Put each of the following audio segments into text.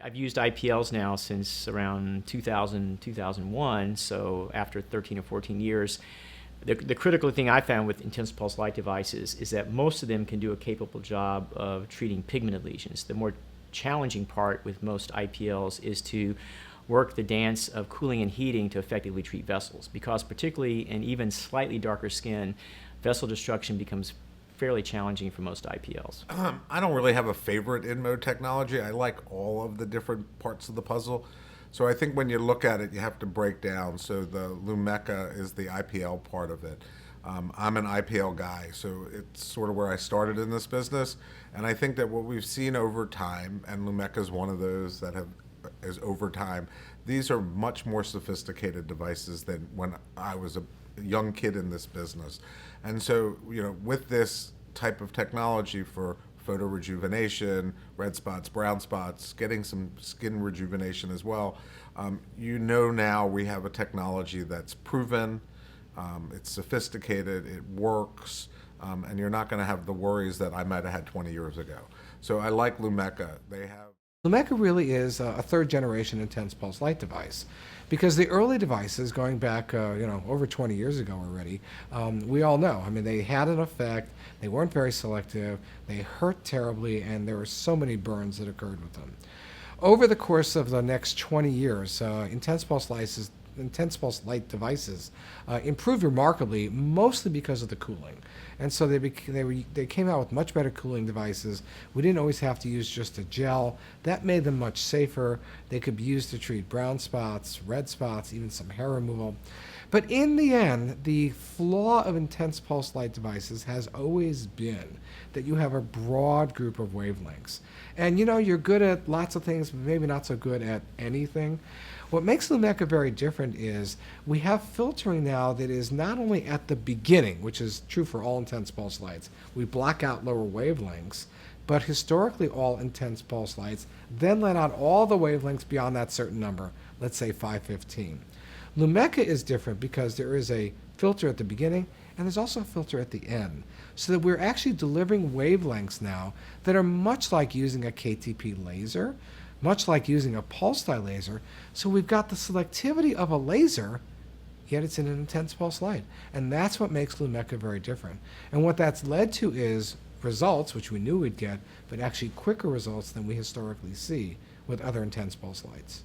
I've used IPLs now since around 2000, 2001, so after 13 or 14 years. The critical thing I found with intense pulse light devices is that most of them can do a capable job of treating pigmented lesions. The more challenging part with most IPLs is to work the dance of cooling and heating to effectively treat vessels, because particularly in even slightly darker skin, vessel destruction becomes fairly challenging for most IPLs. I don't really have a favorite InMode technology. I like all of the different parts of the puzzle. So I think when you look at it, you have to break down. So the Lumecca is the IPL part of it. I'm an IPL guy, so it's sort of where I started in this business. And I think that what we've seen over time, and Lumecca is one of those is over time, these are much more sophisticated devices than when I was a young kid in this business. And so, with this type of technology for photo rejuvenation, red spots, brown spots, getting some skin rejuvenation as well, now we have a technology that's proven, it's sophisticated, it works, and you're not going to have the worries that I might have had 20 years ago. So I like Lumecca. Lumecca really is a third generation intense pulse light device, because the early devices going back over 20 years ago already, we all know, they had an effect, they weren't very selective, they hurt terribly, and there were so many burns that occurred with them. Over the course of the next 20 years, intense pulse light devices improved remarkably, mostly because of the cooling. And so they came out with much better cooling devices. We didn't always have to use just a gel. That made them much safer. They could be used to treat brown spots, red spots, even some hair removal. But in the end, the flaw of intense pulse light devices has always been that you have a broad group of wavelengths. And you're good at lots of things, but maybe not so good at anything. What makes Lumecca very different is we have filtering now that is not only at the beginning, which is true for all intense pulse lights, we block out lower wavelengths, but historically all intense pulse lights then let out all the wavelengths beyond that certain number, let's say 515. Lumecca is different because there is a filter at the beginning and there's also a filter at the end, so that we're actually delivering wavelengths now that are much like using a KTP laser, much like using a pulse dye laser. So we've got the selectivity of a laser, yet it's in an intense pulse light. And that's what makes Lumecca very different. And what that's led to is results, which we knew we'd get, but actually quicker results than we historically see with other intense pulse lights.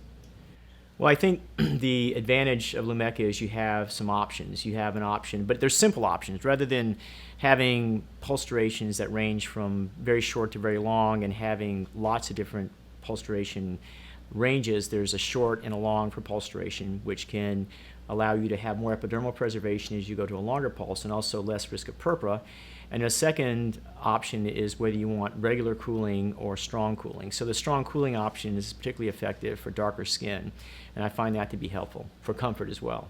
Well, I think the advantage of Lumecca is you have some options. You have an option, but they're simple options. Rather than having pulse durations that range from very short to very long and having lots of different pulse duration ranges, there's a short and a long for pulse duration, which can allow you to have more epidermal preservation as you go to a longer pulse and also less risk of purpura. And a second option is whether you want regular cooling or strong cooling. So the strong cooling option is particularly effective for darker skin, and I find that to be helpful for comfort as well.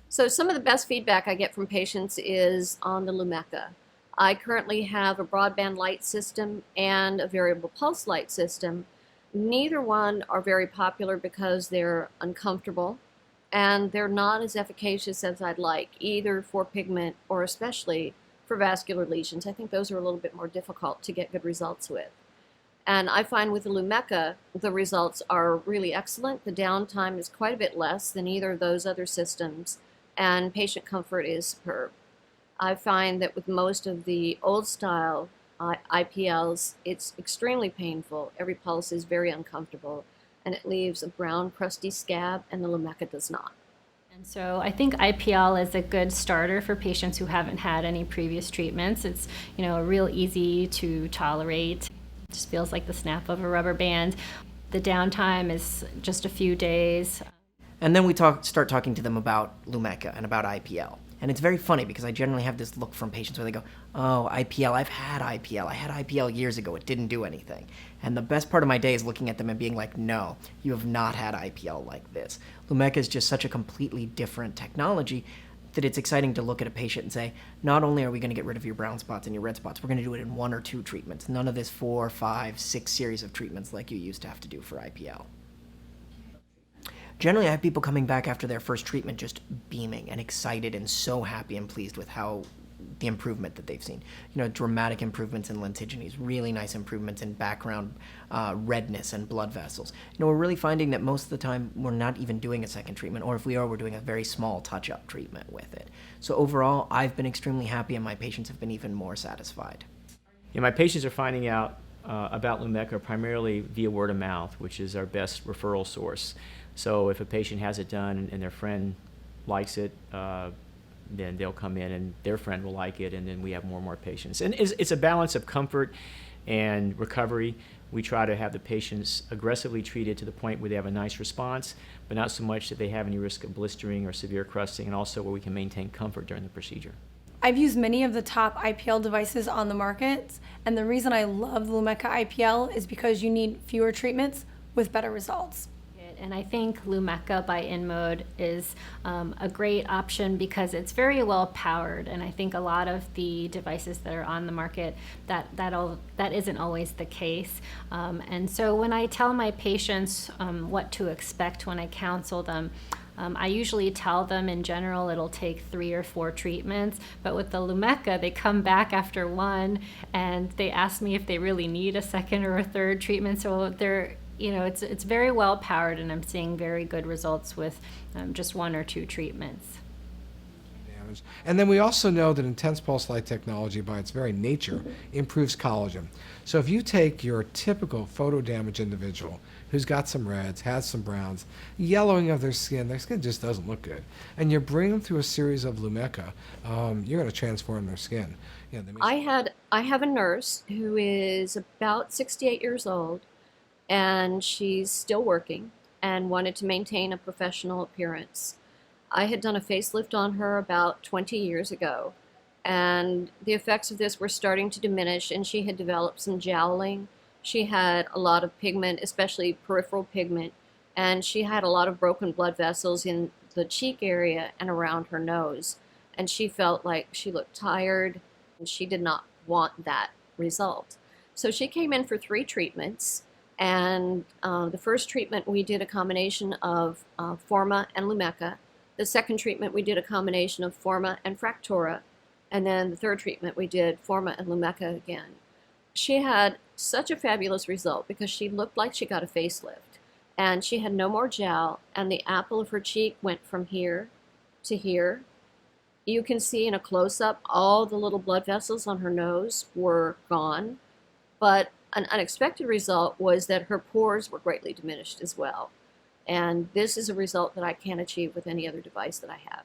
So some of the best feedback I get from patients is on the Lumecca. I currently have a broadband light system and a variable pulse light system. Neither one are very popular because they're uncomfortable and they're not as efficacious as I'd like, either for pigment or especially for vascular lesions. I think those are a little bit more difficult to get good results with. And I find with the Lumecca, the results are really excellent. The downtime is quite a bit less than either of those other systems, and patient comfort is superb. I find that with most of the old style IPLs, it's extremely painful. Every pulse is very uncomfortable, and it leaves a brown, crusty scab, and the Lumecca does not. And so I think IPL is a good starter for patients who haven't had any previous treatments. It's, real easy to tolerate. It just feels like the snap of a rubber band. The downtime is just a few days. And then we start talking to them about Lumecca and about IPL. And it's very funny because I generally have this look from patients where they go, oh, IPL, I've had IPL. I had IPL years ago. It didn't do anything. And the best part of my day is looking at them and being like, no, you have not had IPL like this. Lumecca is just such a completely different technology that it's exciting to look at a patient and say, not only are we going to get rid of your brown spots and your red spots, we're going to do it in 1 or 2 treatments. None of this 4, 5, 6 series of treatments like you used to have to do for IPL. Generally, I have people coming back after their first treatment just beaming and excited and so happy and pleased with how the improvement that they've seen. You know, dramatic improvements in lentigines, really nice improvements in background redness and blood vessels. You know, we're really finding that most of the time we're not even doing a second treatment, or if we are, we're doing a very small touch-up treatment with it. So overall, I've been extremely happy, and my patients have been even more satisfied. Yeah, my patients are finding out about Lumecca primarily via word of mouth, which is our best referral source. So if a patient has it done and their friend likes it, then they'll come in and their friend will like it, and then we have more and more patients. And it's a balance of comfort and recovery. We try to have the patients aggressively treated to the point where they have a nice response, but not so much that they have any risk of blistering or severe crusting, and also where we can maintain comfort during the procedure. I've used many of the top IPL devices on the market, and the reason I love Lumecca IPL is because you need fewer treatments with better results. And I think Lumecca by InMode is a great option because it's very well powered. And I think a lot of the devices that are on the market, that isn't always the case. And so when I tell my patients what to expect when I counsel them, I usually tell them in general it'll take 3 or 4 treatments, but with the Lumecca, they come back after one and they ask me if they really need a second or a third treatment. So they're, you know, it's very well powered, and I'm seeing very good results with just 1 or 2 treatments. And then we also know that intense pulse light technology, by its very nature, improves collagen. So if you take your typical photo damage individual who's got some reds, has some browns, yellowing of their skin just doesn't look good, and you bring them through a series of Lumecca, you're going to transform their skin. Yeah, I have a nurse who is about 68 years old, and she's still working and wanted to maintain a professional appearance. I had done a facelift on her about 20 years ago, and the effects of this were starting to diminish, and she had developed some jowling. She had a lot of pigment, especially peripheral pigment, and she had a lot of broken blood vessels in the cheek area and around her nose. And she felt like she looked tired, and she did not want that result. So she came in for 3 treatments, and the first treatment we did a combination of Forma and Lumecca. The second treatment we did a combination of Forma and Fractora, and then the third treatment we did Forma and Lumecca again. She had such a fabulous result because she looked like she got a facelift, and she had no more jowl, and the apple of her cheek went from here to here. You can see in a close-up all the little blood vessels on her nose were gone, but an unexpected result was that her pores were greatly diminished as well. And this is a result that I can't achieve with any other device that I have.